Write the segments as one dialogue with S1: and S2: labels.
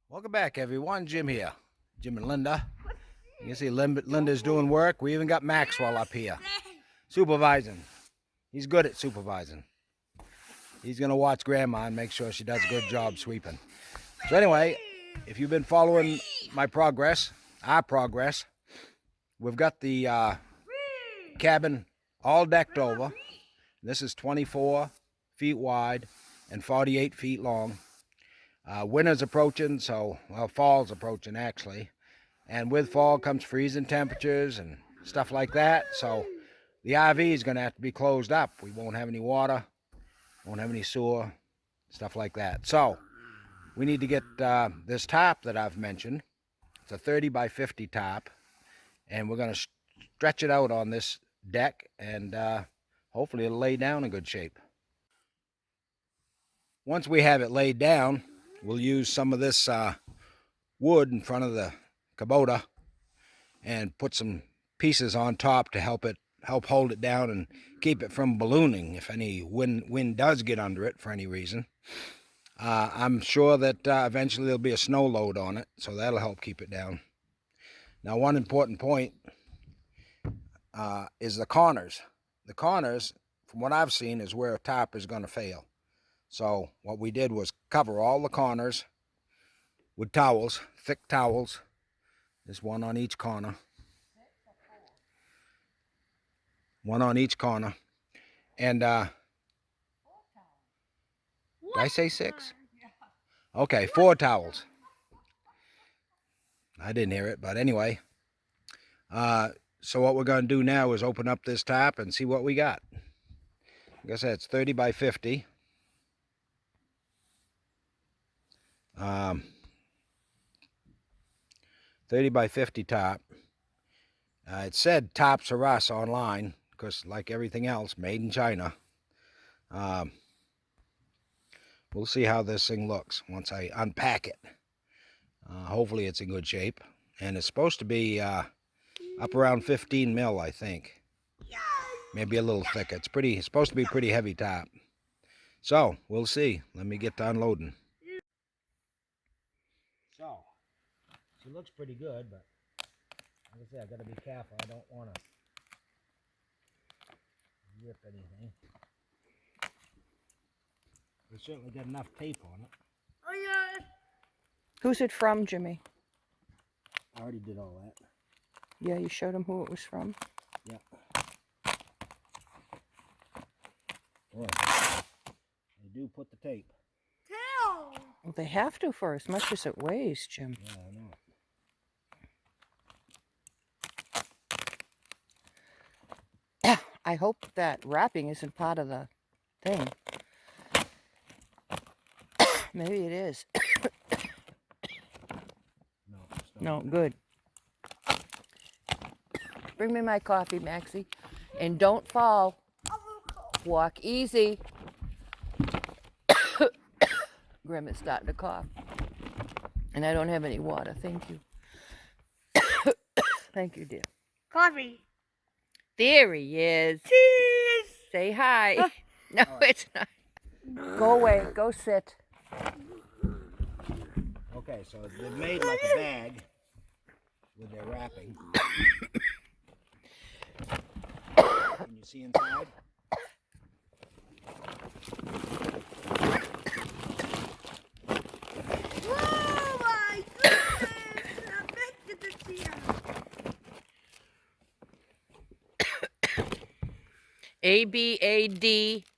S1: Welcome back, everyone. Jim here. Jim and Linda. You can see Linda's doing work. We even got Maxwell up here supervising. He's good at supervising. He's going to watch Grandma and make sure she does a good job sweeping. So anyway, if you've been following my progress, our progress, we've got the cabin all decked over. This is 24 feet wide and 48 feet long. Winter's approaching, fall's approaching actually. And with fall comes freezing temperatures and stuff like that. So the RV is going to have to be closed up. We won't have any water, won't have any sewer, stuff like that. So we need to get this tarp that I've mentioned. It's a 30 by 50 tarp. And we're going to stretch it out on this deck and hopefully it'll lay down in good shape. Once we have it laid down, we'll use some of this wood in front of the Kubota and put some pieces on top to help hold it down and keep it from ballooning if any wind does get under it for any reason. I'm sure that eventually there'll be a snow load on it, so that'll help keep it down. Now, one important point is the corners. The corners, from what I've seen, is where a tarp is going to fail. So what we did was cover all the corners with towels, thick towels. There's one on each corner. One on each corner. And did I say 6? Okay, 4 towels. I didn't hear it, but anyway. So what we're going to do now is open up this tarp and see what we got. Like I said, it's 30 by 50. 30 by 50 tarp. It said Tops R Us online, because like everything else, made in China. We'll see how this thing looks once I unpack it. Hopefully it's in good shape. And it's supposed to be up around 15 mil, I think. Maybe a little thicker. It's supposed to be pretty heavy top. So, we'll see. Let me get to unloading. So, she looks pretty good, but like I said, I gotta be careful. I don't want to rip anything. We certainly got enough tape on it.
S2: Oh yeah.
S3: Who's it from, Jimmy?
S1: I already did all that.
S3: Yeah, you showed him who it was from.
S1: Yep. Boy, they do put the tape.
S2: Tail.
S3: Well, they have to for as much as it weighs, Jim.
S1: Yeah, I know.
S3: I hope that wrapping isn't part of the thing. Maybe it is.
S1: No,
S3: No, good. Bring me my coffee, Maxie. And don't fall. Walk easy. Grandma's starting to cough. And I don't have any water. Thank you. Thank you, dear.
S2: Coffee.
S3: There he is.
S2: Cheese.
S3: Say hi. No,
S1: right.
S3: it's not. Go away. Go sit.
S1: Okay, so they've made like a bag with their wrapping. Can you see inside?
S2: Oh my goodness! I bet you this here.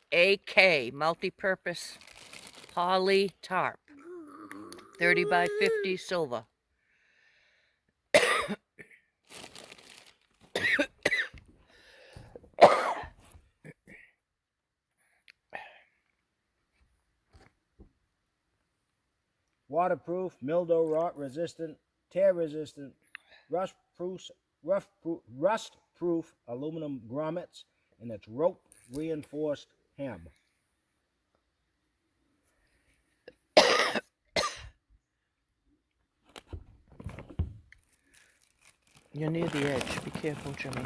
S3: ABADAK, multi-purpose poly tarp, 30 by 50 silver.
S1: Waterproof, mildew, rot resistant, tear resistant, rust-proof aluminum grommets, and it's rope reinforced hem.
S3: You're near the edge. Be careful, Jimmy.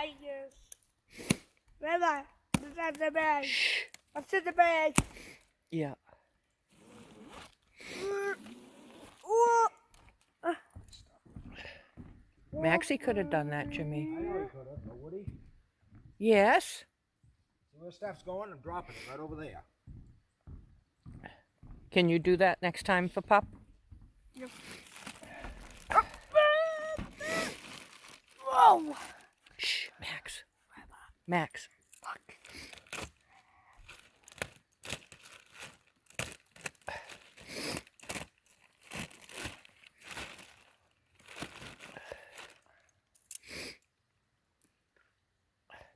S2: bag is. Remember, what's in the bag? What's in the bag?
S3: Yeah. Maxie could have done that, Jimmy.
S1: I know he could have, but would he?
S3: Yes.
S1: See where stuff's going? I'm dropping it right over there.
S3: Can you do that next time for Pup?
S2: Yep. Whoa!
S3: Shh, Max. Max.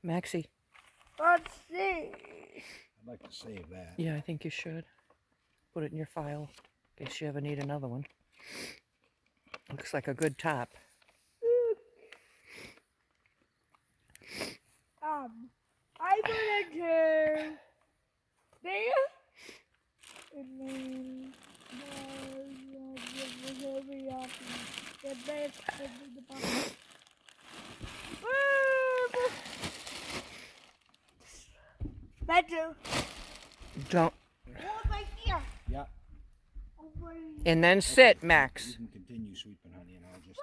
S3: Maxie.
S2: Let's see.
S1: I'd like to save that.
S3: Yeah, I think you should. Put it in your file in case you ever need another one. Looks like a good top.
S2: I put it to there. And then the best in the bottom. Bedroom.
S3: Don't.
S2: Hold right here.
S1: Yeah.
S2: Over here.
S3: And then sit,
S1: You
S3: Max.
S1: can continue sweeping, honey, and I'll just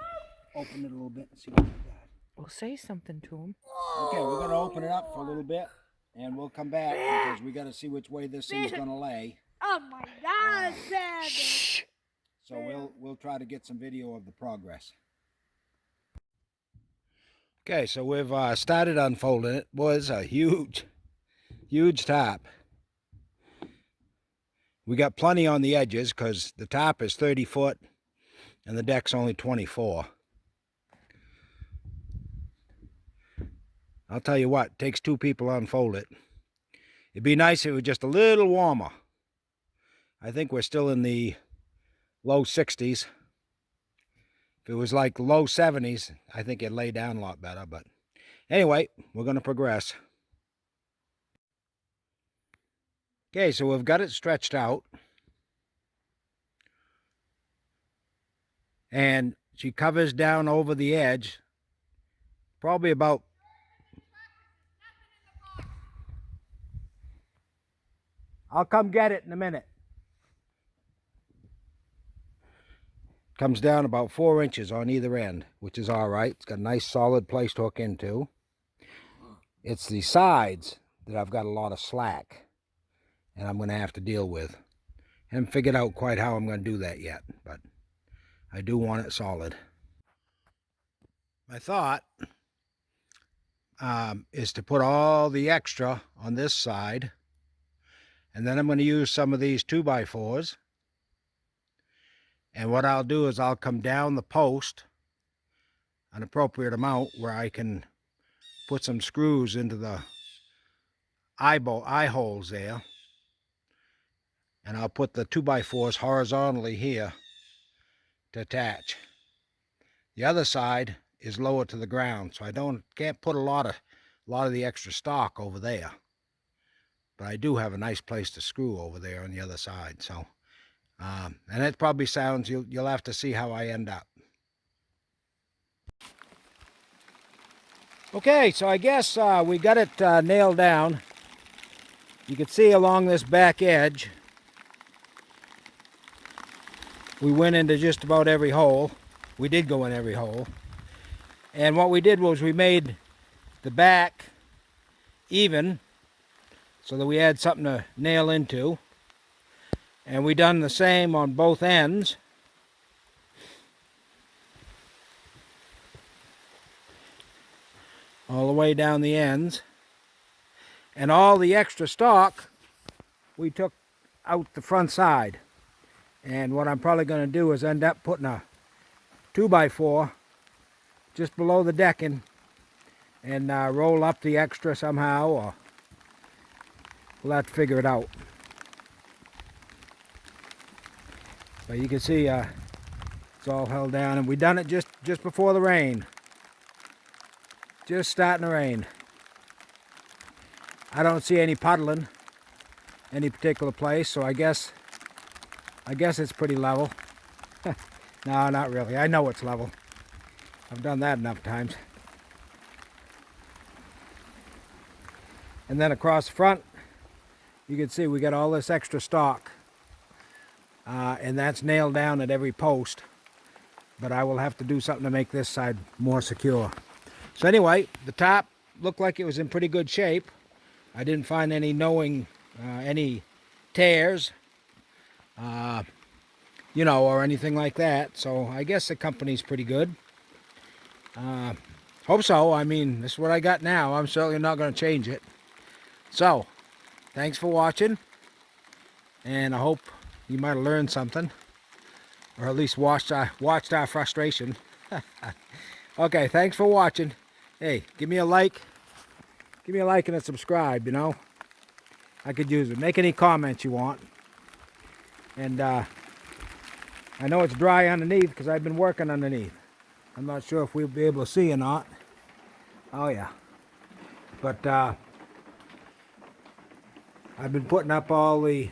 S1: open it a little bit and see what we got.
S3: Well, say something to him.
S1: Okay, we're going to open it up for a little bit, and we'll come back because we got to see which way this thing's going to lay.
S2: Oh my God, Dad.
S1: So we'll try to get some video of the progress. Okay, so we've started unfolding it. It was a huge top. We got plenty on the edges because the top is 30 foot and the deck's only 24. I'll tell you what, it takes two people to unfold it. It'd be nice if it was just a little warmer. I think we're still in the low 60s. If it was like low 70s, I think it'd lay down a lot better. But anyway, we're going to progress. Okay, so we've got it stretched out. And she covers down over the edge, probably about I'll come get it in a minute. Comes down about 4 inches on either end, which is all right. It's got a nice solid place to hook into. It's the sides that I've got a lot of slack and I'm going to have to deal with. Haven't figured out quite how I'm going to do that yet, but I do want it solid. My thought is to put all the extra on this side, and then I'm going to use some of these 2x4s. And what I'll do is I'll come down the post an appropriate amount where I can put some screws into the eye holes there. And I'll put the 2x4s horizontally here to attach. The other side is lower to the ground, so I can't put a lot of the extra stock over there. But I do have a nice place to screw over there on the other side. So, and it probably sounds, you'll have to see how I end up. Okay, so I guess we got it nailed down. You can see along this back edge, we went into just about every hole. We did go in every hole. And what we did was we made the back even so that we had something to nail into. And we done the same on both ends. All the way down the ends. And all the extra stock we took out the front side. And what I'm probably going to do is end up putting a 2x4 just below the decking and roll up the extra somehow, or we'll have to figure it out. But you can see it's all held down, and we done it just before the rain. Just starting to rain. I don't see any puddling any particular place, so I guess it's pretty level. No, not really. I know it's level. I've done that enough times. And then across the front, you can see we got all this extra stock. And that's nailed down at every post. But I will have to do something to make this side more secure. So anyway, the top looked like it was in pretty good shape. I didn't find any any tears, you know, or anything like that. So I guess the company's pretty good. Hope so. I mean, this is what I got now. I'm certainly not going to change it. So, thanks for watching. And I hope you might have learned something. Or at least watched our frustration. Okay, thanks for watching. Hey, give me a like. Give me a like and a subscribe, you know. I could use it. Make any comments you want. And I know it's dry underneath because I've been working underneath. I'm not sure if we'll be able to see or not. Oh yeah. But I've been putting up all the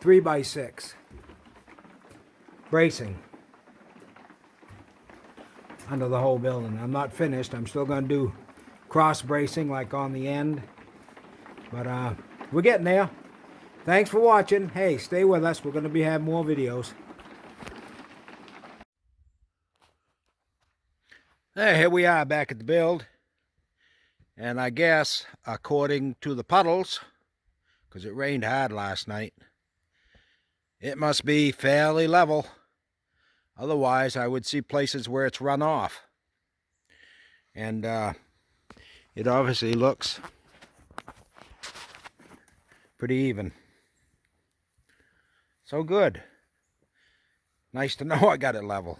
S1: 3x6 bracing under the whole building. I'm not finished. I'm still going to do cross bracing like on the end. But we're getting there. Thanks for watching. Hey, stay with us. We're going to be having more videos. Hey, here we are back at the build. And I guess, according to the puddles, because it rained hard last night, it must be fairly level. Otherwise, I would see places where it's run off. And it obviously looks pretty even. So good. Nice to know I got it level.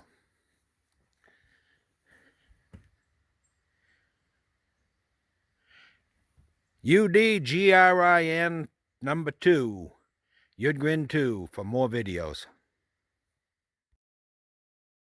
S1: UDGRIN number 2. Yudgrin 2 for more videos.